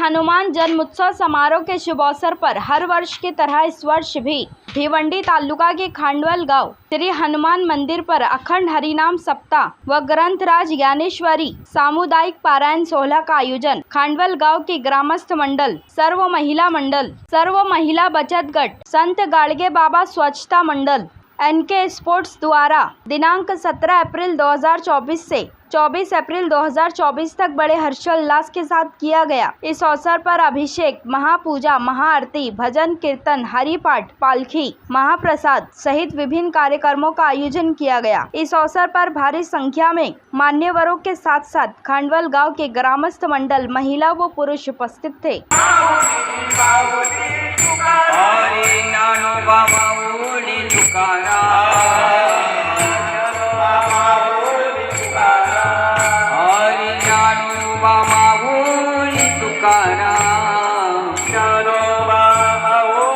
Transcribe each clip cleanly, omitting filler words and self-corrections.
हनुमान जन्मोत्सव समारोह के शुभ अवसर पर हर वर्ष की तरह इस वर्ष भी भिवंडी तालुका के खांडवल गांव श्री हनुमान मंदिर पर अखंड हरिनाम सप्ताह व ग्रंथराज ज्ञानेश्वरी सामुदायिक पारायण सोहला का आयोजन खांडवल गांव के ग्रामस्थ मंडल, सर्व महिला बचत गट, संत गाड़गे बाबा स्वच्छता मंडल, एनके स्पोर्ट्स द्वारा दिनांक 17 अप्रैल 2024 से 24 अप्रैल 2024 तक बड़े हर्षोल्लास के साथ किया गया। इस अवसर पर अभिषेक, महापूजा, महाआरती, भजन कीर्तन, हरिपाठ, पालखी, महाप्रसाद सहित विभिन्न कार्यक्रमों का आयोजन किया गया। इस अवसर पर भारी संख्या में मान्यवरों के साथ साथ खांडवल गांव के ग्रामस्थ मंडल, महिला व पुरुष उपस्थित थे। हरी ज्ञानोबा माऊली तुकाराम, ज्ञानोबा माऊली तुकाराम, ज्ञानोबा माऊली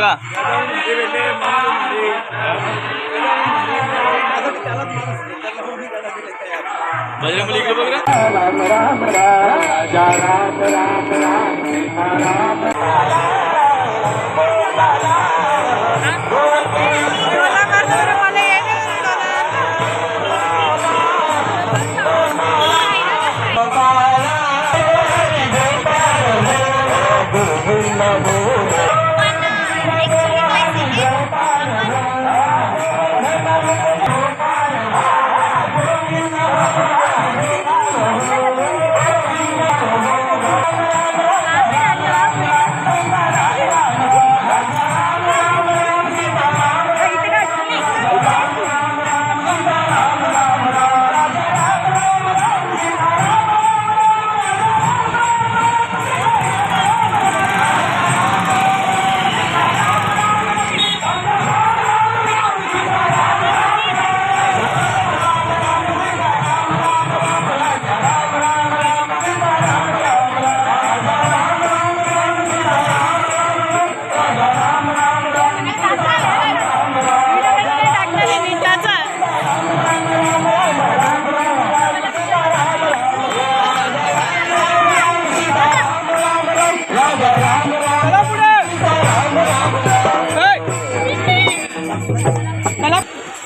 बघा. बजरंगबली इकडे बघ रे.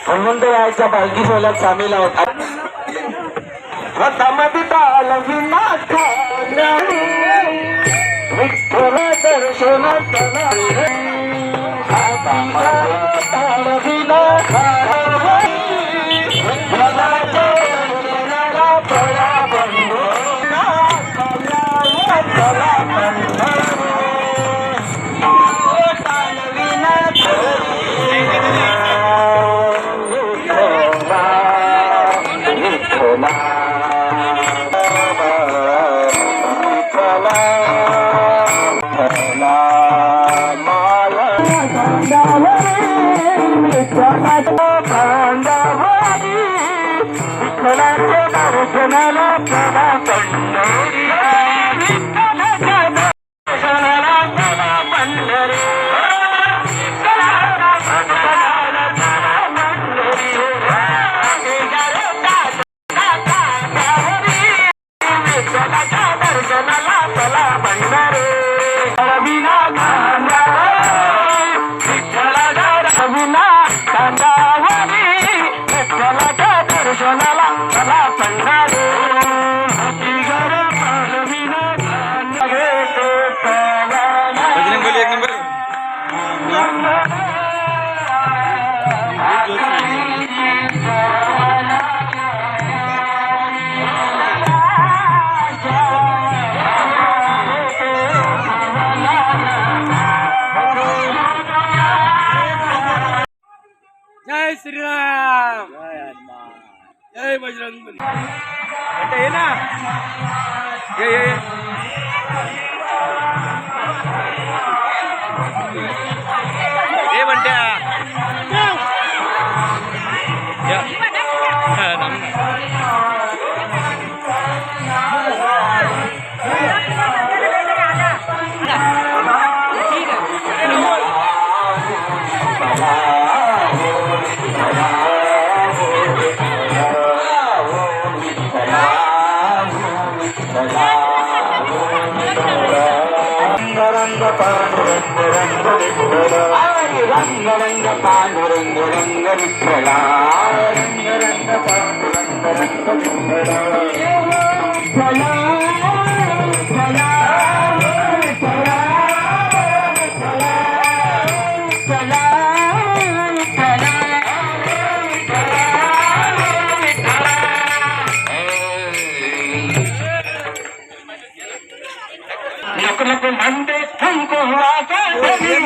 हनुमंतरायाच्या पालखी सोहळ्यात सामील आहोत. विठ्ठल दर्शन बजरंगबली एक नंबर. जय श्रीराम. जय बजरंगबली. ये ना ये बंट्या रंग रंग पांडुरंग रंग विठ्ठला रंग रंग पांडुरंग रंग विठ्ठला चला चला चला चला लोक लोक म्हणते तुमको माझी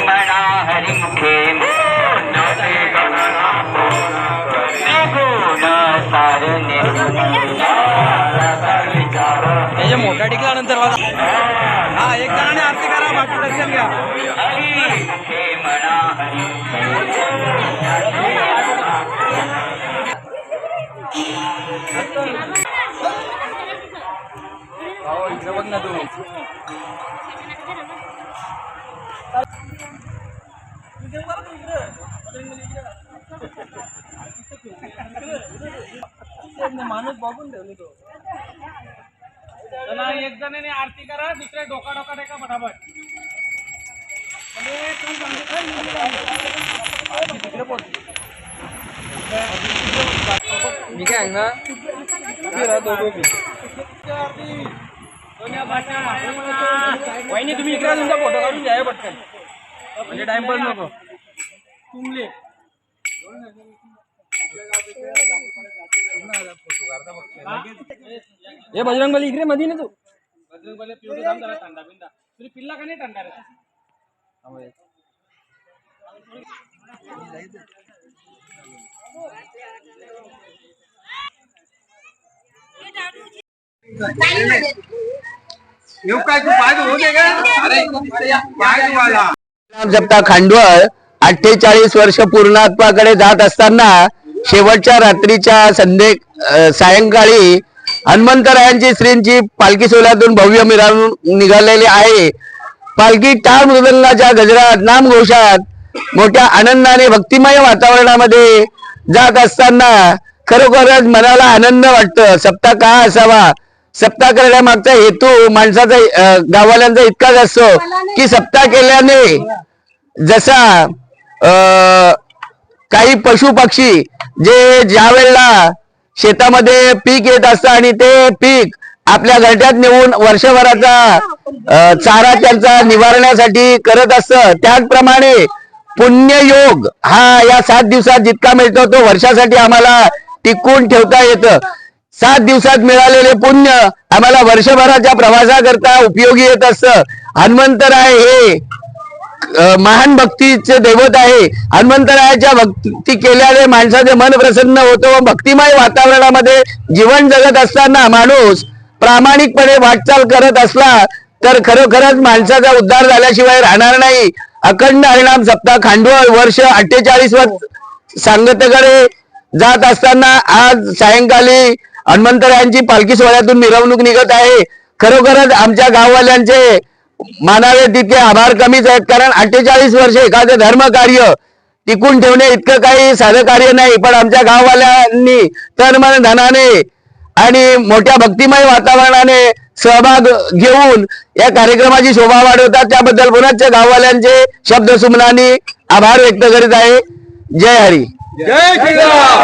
म्हणा हरिमुखे मोठ्या ठिकाणानंतर हा एक जणांनी आरती करा. बाकी दर्शन घ्या. हरी हे म्हणा हरी हो, इकडे बघ ना तू. माणूस बघून ठेवली तो. चला एक जणांनी आरती करा, दुसरे डोका डोका टेका फटाफट. मी काय ना वहिनी तुम्ही इकडे तुमचा फोटो काढून द्या पटकन, म्हणजे टाइमपास नको. तुमले हे बजरंगबली इकडे मध्ये ना तू. बजरंगबली पिवळं थांब जरा, थंडा बिंदा तुझी पिल्ला का नाही थंडा रे. सप्ताह खांडवळ 48 वर्ष पूर्णात्माकडे जात असताना शेवटच्या रात्रीच्या सायंकाळी हनुमंतरायांची श्रींची पालखी सोहळ्यातून भव्य मिरवणूक निघालेली आहे. पालखी टाळ मृदंगाच्या गजरात नामघोषात मोठ्या आनंदाने भक्तिमय वातावरणामध्ये जात असताना खरोखरच मनाला आनंद वाटतं. सप्ताह का असावा, सप्ताह करण्यामागचा हेतू माणसाचा गाववाल्यांचा इतकाच असतो की सप्ताह केल्याने जसा काही पशु पक्षी जे ज्या वेळेला शेतामध्ये पीक येत असतं आणि ते पीक आपल्या घरट्यात नेऊन वर्षभराचा चारा त्यांचा निवारण्यासाठी करत असतं, त्याचप्रमाणे पुण्ययोग हा या 7 दिवसात जितका मिळतो तो वर्षासाठी आम्हाला टिकून ठेवता येतं. 7 दिवसात मिळालेले पुण्य आम्हाला वर्षभराच्या प्रवासाकरता उपयोगी येत असतं. हनुमंतराय हे महान भक्तीचे दैवत आहे. हनुमंतरायाच्या भक्ती केल्याने माणसाचे मन प्रसन्न होतं व भक्तिमय वातावरणामध्ये जीवन जगत असताना माणूस प्रामाणिकपणे वाटचाल करत असला तर खरोखरच माणसाचा उद्धार झाल्याशिवाय राहणार नाही. अखंड हरिनाम सप्ताह खांडवळ वर्ष 48 सांगतेकडे जात असताना आज सायंकाळी हनुमंतरायांची पालखी सोहळ्यातून मिरवणूक निघत आहे. खरोखरच आमच्या गाववाल्यांचे मानावे तितके आभार कमीच आहेत, कारण 48 वर्ष एखादे धर्म कार्य टिकून ठेवणे इतकं काही साधं कार्य नाही. पण आमच्या गाववाल्यांनी तन मन धनाने आणि मोठ्या भक्तिमय वातावरणाने सहभाग घेऊन या कार्यक्रमाची शोभा वाढवतात. त्याबद्दल पुन्हा गाववाल्यांचे शब्द सुमनानी आभार व्यक्त करीत आहे. जय हरी. जय श्रीराम.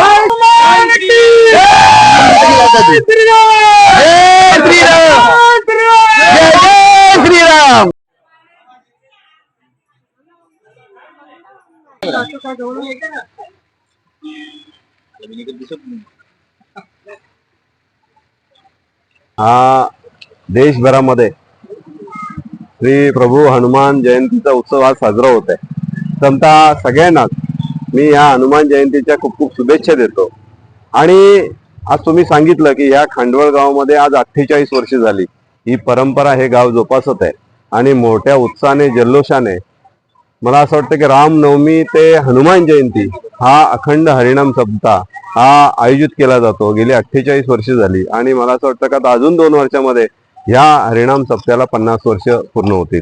जय श्रीराम. जय जय श्रीराम. हा देशभरामध्ये श्री प्रभू हनुमान जयंतीचा उत्सव आज साजरा होत आहे. समता सगळ्यांनाच मी या हनुमान जयंतीच्या खूप खूप शुभेच्छा देतो. आणि आज तुम्ही सांगितलं की या खांडवळ गावामध्ये आज 48 वर्ष झाली ही परंपरा हे गाव जोपासत आहे आणि मोठ्या उत्साहाने जल्लोषाने मला असं वाटतं की रामनवमी ते हनुमान जयंती हा अखंड हरिनाम सप्ताह हा आयोजित केला जातो. गेली 48 वर्ष झाली आणि मला असं वाटतं का अजून 2 वर्षामध्ये ह्या हरिनाम सप्त्याला 50 वर्ष पूर्ण होतील.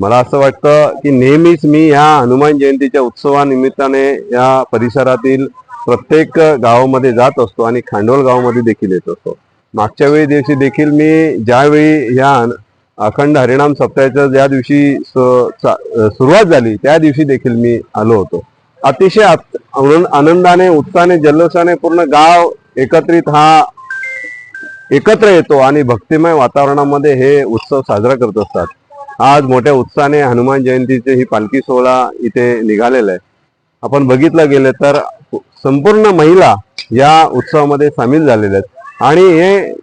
मला असं वाटतं की नेहमीच मी ह्या हनुमान जयंतीच्या उत्सवानिमित्ताने या परिसरातील प्रत्येक गावामध्ये जात असतो आणि खांडवळ गावामध्ये देखील येत असतो. मागच्या वेळी दिवशी देखील मी ज्यावेळी ह्या अखंड हरिनाम सप्ताहाच्या ज्या दिवशी सुरुवात झाली त्या दिवशी देखील मी आलो होतो. अतिशय आनंदाने उत्साहाने जल्लोषाने पूर्ण गाव एकत्र येतो आणि भक्तिमय वातावरणामध्ये हे उत्सव साजरा करत असतात. आज मोठ्या उत्साहाने हनुमान जयंतीचे ही पालखी सोहळा इथे निघालेला आहे. आपण बघितलं गेलं तर संपूर्ण महिला या उत्सवामध्ये सामील झालेल्या आहेत आणि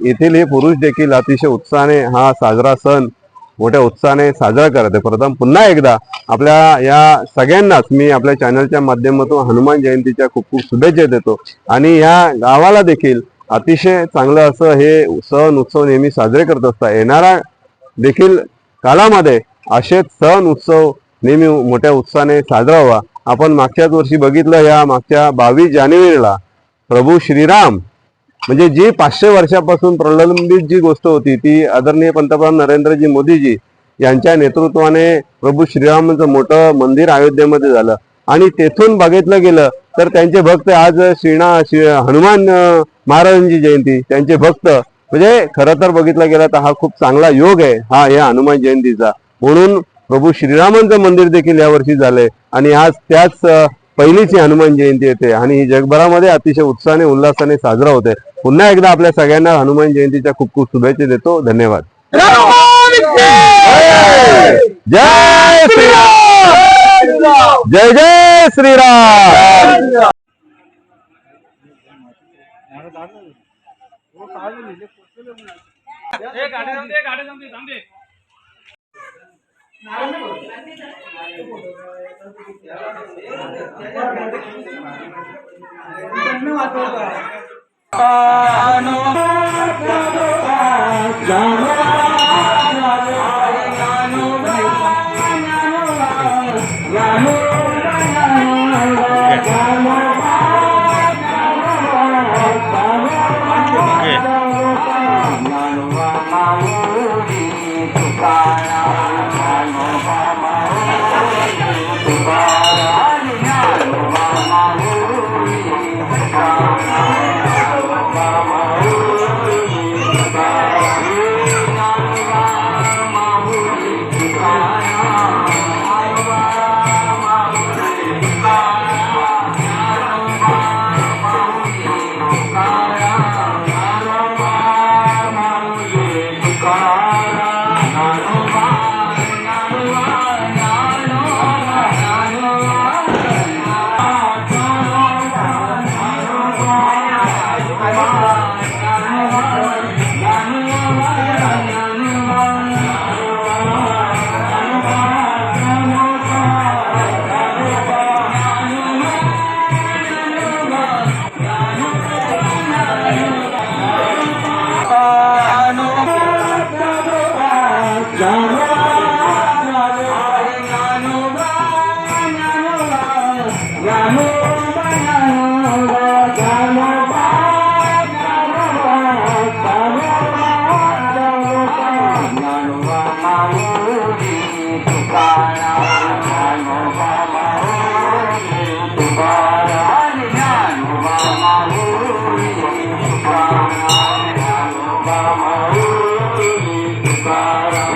येथील हे पुरुष देखील अतिशय उत्साहाने हा साजरा सण मोठ्या उत्साहाने साजरा करत आहे. प्रथम पुन्हा एकदा आपल्या या सगळ्यांनाच मी आपल्या चॅनलच्या माध्यमातून हनुमान जयंतीच्या खूप खूप शुभेच्छा देतो आणि या गावाला देखील अतिशय चांगलं असं हे सण उत्सव नेहमी साजरे करत असतात. येणारा देखील कालामध्ये असेच सण उत्सव नेहमी मोठ्या उत्साहाने साजरा व्हावा. आपण मागच्याच वर्षी बघितलं, या मागच्या 22 जानेवारीला प्रभू श्रीराम म्हणजे जी 500 वर्षापासून प्रलंबित जी गोष्ट होती ती आदरणीय पंतप्रधान नरेंद्रजी मोदीजी यांच्या नेतृत्वाने प्रभू श्रीरामांचं मोठं मंदिर अयोध्येमध्ये झालं. आणि तेथून बघितलं गेलं तर त्यांचे भक्त आज हनुमान महाराजांची जयंती, त्यांचे भक्त म्हणजे खरं तर बघितलं गेलं तर हा खूप चांगला योग आहे हा या हनुमान जयंतीचा. म्हणून प्रभू श्रीरामांचं मंदिर देखील यावर्षी झालंय आणि आज त्याच पहिलीच ही हनुमान जयंती येते आणि ही जगभरामध्ये अतिशय उत्साहाने उल्हासाने साजरा होते. पुन्हा एकदा आपल्या सगळ्यांना हनुमान जयंतीच्या खूप खूप शुभेच्छा देतो. धन्यवाद. जय श्रीराम, जय जय श्रीराम. गाडी थांबते. Bye.